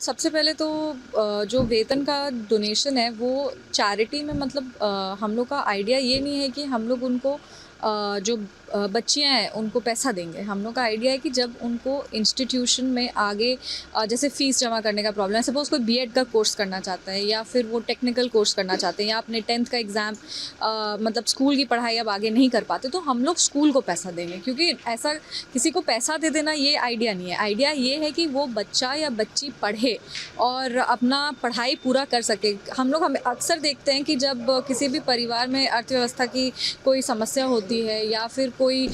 सबसे पहले तो जो वेतन का डोनेशन है वो चैरिटी में, मतलब हम लोग का आइडिया ये नहीं है कि हम लोग उनको जो बच्चियां हैं उनको पैसा देंगे। हम लोग का आइडिया है कि जब उनको इंस्टीट्यूशन में आगे जैसे फ़ीस जमा करने का प्रॉब्लम है, सपोज़ कोई बीएड का कोर्स करना चाहता है या फिर वो टेक्निकल कोर्स करना चाहते हैं या अपने 10th का एग्ज़ाम मतलब स्कूल की पढ़ाई अब आगे नहीं कर पाते, तो हम लोग स्कूल को पैसा देंगे। क्योंकि ऐसा किसी को पैसा दे देना ये आइडिया नहीं है। आइडिया ये है कि वो बच्चा या बच्ची पढ़े और अपना पढ़ाई पूरा कर सके। हम अक्सर देखते हैं कि जब किसी भी परिवार में अर्थव्यवस्था की कोई समस्या होती है या फिर कोई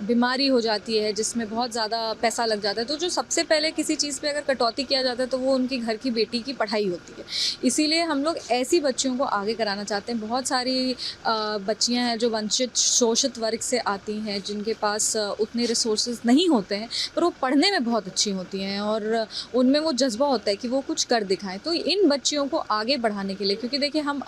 बीमारी हो जाती है जिसमें बहुत ज़्यादा पैसा लग जाता है, तो जो सबसे पहले किसी चीज़ पे अगर कटौती किया जाता है तो वो उनकी घर की बेटी की पढ़ाई होती है। इसीलिए हम लोग ऐसी बच्चियों को आगे कराना चाहते हैं। बहुत सारी बच्चियां हैं जो वंचित शोषित वर्ग से आती हैं, जिनके पास उतने रिसोर्सेज नहीं होते हैं, पर वो पढ़ने में बहुत अच्छी होती हैं और उनमें वो जज्बा होता है कि वो कुछ कर दिखाएं। तो इन बच्चियों को आगे बढ़ाने के लिए, क्योंकि देखिए हम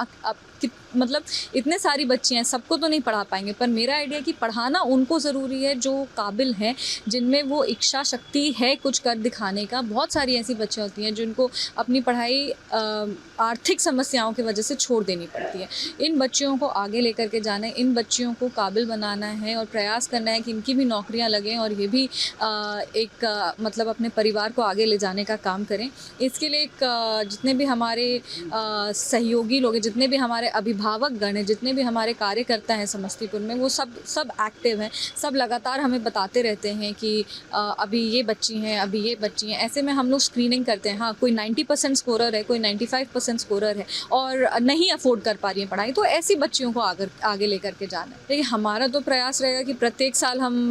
मतलब इतने सारी बच्चियां हैं, सबको तो नहीं पढ़ा पाएंगे, पर मेरा आइडिया कि पढ़ाना उनको ज़रूरी है जो काबिल हैं, जिनमें वो इच्छा शक्ति है कुछ कर दिखाने का। बहुत सारी ऐसी बच्चियां होती हैं जिनको अपनी पढ़ाई आर्थिक समस्याओं की वजह से छोड़ देनी पड़ती है। इन बच्चियों को आगे लेकर के जाना है, इन बच्चियों को काबिल बनाना है और प्रयास करना है कि इनकी भी नौकरियां लगें और ये भी मतलब अपने परिवार को आगे ले जाने का काम करें। इसके लिए जितने भी हमारे सहयोगी लोग हैं, जितने भी हमारे अभिभावक गण हैं, जितने भी हमारे कार्यकर्ता हैं समस्तीपुर में, वो सब एक्टिव हैं। सब लगातार हमें बताते रहते हैं कि अभी ये बच्ची हैं, अभी ये बच्ची हैं। ऐसे में हम लोग स्क्रीनिंग करते हैं। हाँ, कोई 90% स्कोरर है, कोई 95% स्कोरर है और नहीं अफोर्ड कर पा रही है पढ़ाई, तो ऐसी बच्चियों को आगे लेकर के जाना है। देखिए, हमारा तो प्रयास रहेगा कि प्रत्येक साल हम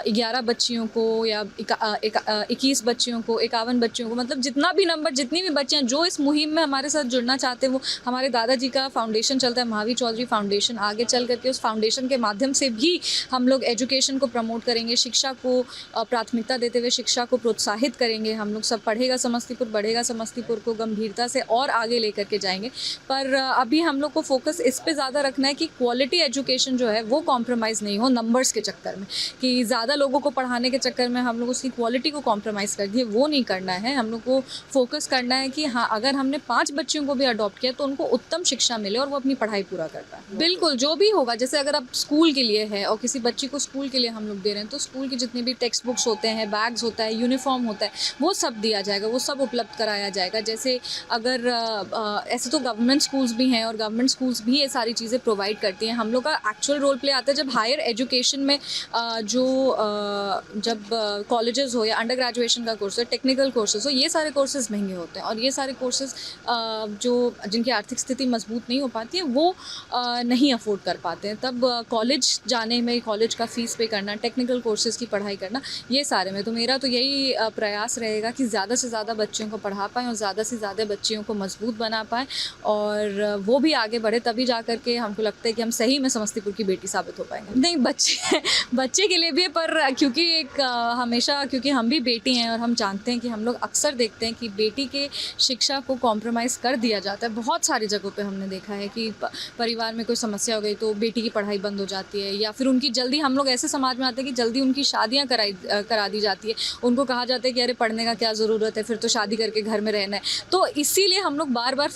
11 बच्चियों को या 21 बच्चियों को, 51 बच्चियों को, मतलब जितना भी नंबर, जितनी भी बच्चियाँ जो इस मुहिम में हमारे साथ जुड़ना चाहते हैं, वो हमारे दादाजी का फाउंडेशन चलता है, महावीर चौधरी फाउंडेशन। आगे चल करके उस फाउंडेशन के माध्यम से भी हम लोग एजुकेशन को प्रमोट करेंगे, शिक्षा को प्राथमिकता देते हुए शिक्षा को प्रोत्साहित करेंगे। हम लोग सब पढ़ेगा समस्तीपुर, बढ़ेगा समस्तीपुर को गंभीरता से और आगे लेकर के जाएंगे। पर अभी हम लोग को फोकस इस पे ज़्यादा रखना है कि क्वालिटी एजुकेशन जो है वो कॉम्प्रोमाइज़ नहीं हो नंबर्स के चक्कर में, कि ज़्यादा लोगों को पढ़ाने के चक्कर में हम लोग उसकी क्वालिटी को कॉम्प्रोमाइज़ कर दिए, वो नहीं करना है। हम लोग को फोकस करना है कि हाँ, अगर हमने 5 बच्चियों को भी अडॉप्ट किया तो उनको उत्तम शिक्षा मिले और वो अपनी पढ़ाई पूरा कर पाए। बिल्कुल, जो भी होगा, जैसे अगर आप स्कूल के लिए है और किसी बच्ची को स्कूल के लिए हम लोग दे रहे हैं, तो स्कूल की जितनी भी टेक्स्ट बुक्स होते हैं, बैग्स होता है, यूनिफॉर्म होता है, वो सब दिया जाएगा, वो सब उपलब्ध कराया जाएगा। जैसे अगर ऐसे तो गवर्नमेंट स्कूल्स भी हैं और गवर्नमेंट स्कूल्स भी ये सारी चीज़ें प्रोवाइड करती हैं। हम लोग का एक्चुअल रोल प्ले आता है जब हायर एजुकेशन में जब कॉलेजेस हो या अंडर ग्रेजुएशन का कोर्स हो, टेक्निकल कोर्सेज हो, ये सारे कोर्सेज महंगे होते हैं और ये सारे कोर्सेज जो जिनकी आर्थिक स्थिति मजबूत नहीं हो पाती है, वो नहीं अफोर्ड कर पाते हैं। तब कॉलेज जाने में, कॉलेज का फ़ीस पे करना, टेक्निकल कोर्सेज़ की पढ़ाई करना, ये सारे में तो मेरा तो यही प्रयास रहेगा कि ज़्यादा से ज़्यादा बच्चियों को पढ़ा पाएँ और ज़्यादा से ज़्यादा बच्चियों को मजबूत बना पाएँ और वो भी आगे बढ़े। तभी जा कर के हमको लगता है कि हम सही में समस्तीपुर की बेटी साबित हो पाएंगे। नहीं, बच्चे के लिए भी है, पर क्योंकि हमेशा, क्योंकि हम भी बेटी हैं और हम जानते हैं कि हम लोग अक्सर देखते हैं कि बेटी के शिक्षा को कॉम्प्रोमाइज़ कर दिया जाता है। बहुत सारी जगहों पे हमने देखा है कि परिवार में कोई समस्या हो गई तो बेटी की पढ़ाई बंद हो जाती है, या फिर उनकी जल्दी, हम लोग ऐसे समाज में आते हैं कि जल्दी उनकी शादियाँ करा दी जाती है। उनको कहा जाता है कि अरे पढ़ने का क्या ज़रूरत है, फिर तो शादी करके घर में रहना है। तो इसीलिए हम लोग बार बार